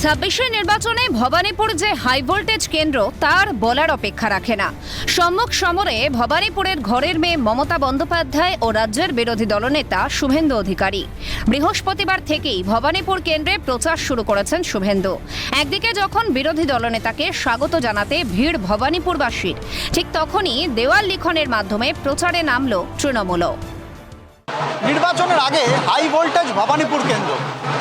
ছাব্বিশের নির্বাচনে ভবানীপুর যে হাই ভোল্টেজ কেন্দ্র তার বলার অপেক্ষা রাখে না। সম্মুখ সমরে ভবানীপুরের ঘরের মেয়ে মমতা বন্দ্যোপাধ্যায় ও রাজ্যের বিরোধী দলনেতা শুভেন্দু অধিকারী বৃহস্পতিবার থেকেই ভবানীপুর কেন্দ্রে প্রচার শুরু করেছেন শুভেন্দু। একদিকে যখন বিরোধী দলনেতাকে স্বাগত জানাতে ভিড় ভবানীপুরবাসীর, ঠিক তখনই দেওয়াল লিখনের মাধ্যমে প্রচারে নামল তৃণমূলও। নির্বাচনের আগে হাই ভোল্টেজ ভবানীপুর কেন্দ্র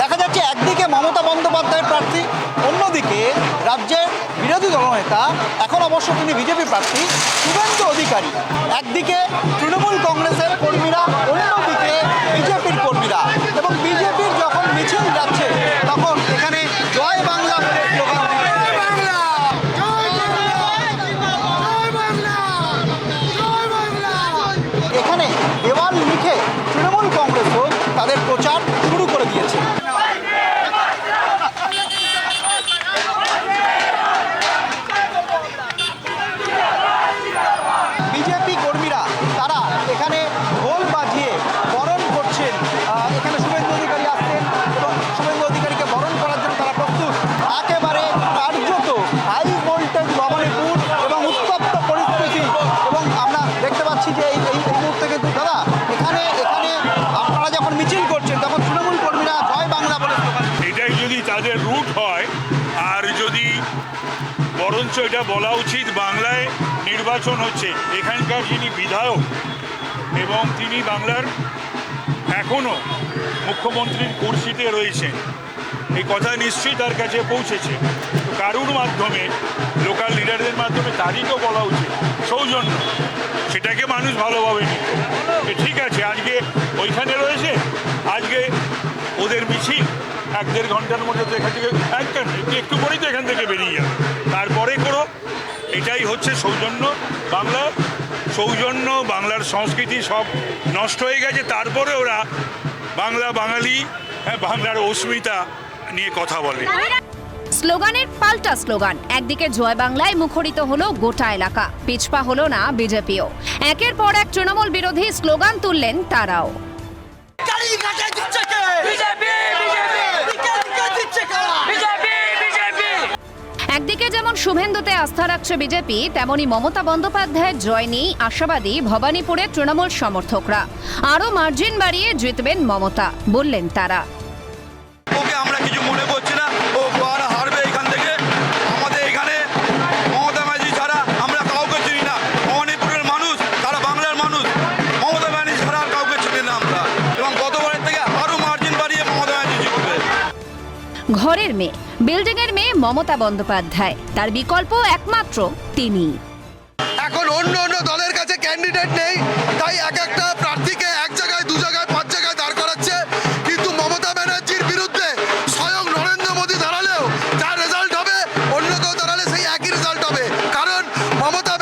দেখা যাচ্ছে, একদিকে মমতা বন্দ্যোপাধ্যায় প্রার্থী, অন্যদিকে রাজ্যের বিরোধী দলনেতা, এখন অবশ্য তিনি বিজেপি প্রার্থী শুভেন্দু অধিকারী। একদিকে তৃণমূল কংগ্রেসের কর্মীরা, অন্যদিকে বিজেপির কর্মীরা, এবং বিজেপির যখন মিছিল যাচ্ছে তখন এখানে জয় বাংলা বলে স্লোগান এখানে দেওয়াল লিখে তৃণমূল কংগ্রেসও তাদের প্রচার শুরু করে দিয়েছে। বিজেপি কর্মীরা তারা এখানে ঢোল বাজিয়ে বরণ করছেন। এখানে শুভেন্দু অধিকারী আসছেন এবং শুভেন্দু অধিকারীকে বরণ করার জন্য তারা প্রস্তুত। একেবারে কার্যত হাই ভোল্টেজ ভবানীপুর এবং উত্তপ্ত পরিস্থিতি, এবং আমরা দেখতে পাচ্ছি যে এই মুহূর্তে কিন্তু দাদা এখানে আপনারা যখন মিছিল করছেন তখন তৃণমূল কর্মীরা জয় বাংলা বলে এটাই যদি তাদের রুট হয়, আর যদি বরঞ্চ এটা বলা উচিত বাংলায় নির্বাচন হচ্ছে, এখানকার যিনি বিধায়ক এবং তিনি বাংলার এখনও মুখ্যমন্ত্রীর কুর্সিতে রয়েছেন, এই কথা নিশ্চয়ই তার কাছে পৌঁছেছে। তো কারুর মাধ্যমে, লোকাল লিডারদের মাধ্যমে তারই তো বলা উচিত সৌজন্য, সেটাকে মানুষ ভালোভাবে নিত। ঠিক আছে, আজকে ওইখানে রয়েছে, আজকে ওদের মিছিল 1-1.5 ঘন্টার মধ্যে তো এখান থেকে একটু পরেই তো এখান থেকে বেরিয়ে যাবে, তারপরে করো। এটাই হচ্ছে সৌজন্য। সৌজন্য, বাংলার সংস্কৃতি সব নষ্ট হয়ে গেছে, তারপরে ওরা বাঙালি, বাংলার অস্মিতা নিয়ে কথা বলে। স্লোগানের পাল্টা স্লোগান। একদিকে জয় বাংলায় মুখরিত হলো গোটা এলাকা, পিছপা হলো না বিজেপিও। একের পর এক তৃণমূল বিরোধী স্লোগান তুললেন তারাও। একদিকে যেমন শুভেন্দুতে আস্থা রাখছে বিজেপি, তেমনি মমতা বন্দ্যোপাধ্যায়ের জয় নিয়েই আশাবাদী ভবানীপুরের তৃণমূল সমর্থকরা। আরও মার্জিন বাড়িয়ে জিতবেন মমতা, বললেন তারা। ওকে আমরা কিছু মনে করছি না, ও হারবে এখান থেকে। আমাদের এখানে মমতা ব্যানার্জি ছাড়া আমরা কাউকে চিনি না। ভবানীপুরের মানুষ, তারা বাংলার মানুষ, মমতা ব্যানার্জি ছাড়া আর কাউকে চিনি না আমরা। এবং গতবারের থেকে আরও মার্জিন বাড়িয়ে মমতা ব্যানার্জি জিতবে। ঘরের মেয়ে, বিল্ডিংয়ের মেয়ে মমতা বন্দ্যোপাধ্যায়, তার বিকল্প একমাত্র তিনি। এখন অন্য দলের কাছে ক্যান্ডিডেট নেই, তাই এক একটা প্রার্থীকে 1 জায়গায় 2 জায়গায় 5 জায়গায় দাঁড় করাচ্ছে। কিন্তু মমতা ব্যানার্জির বিরুদ্ধে স্বয়ং নরেন্দ্র মোদী দাঁড়ালেও যা রেজাল্ট হবে, অন্য কেউ দাঁড়ালে সেই একই রেজাল্ট হবে। কারণ মমতা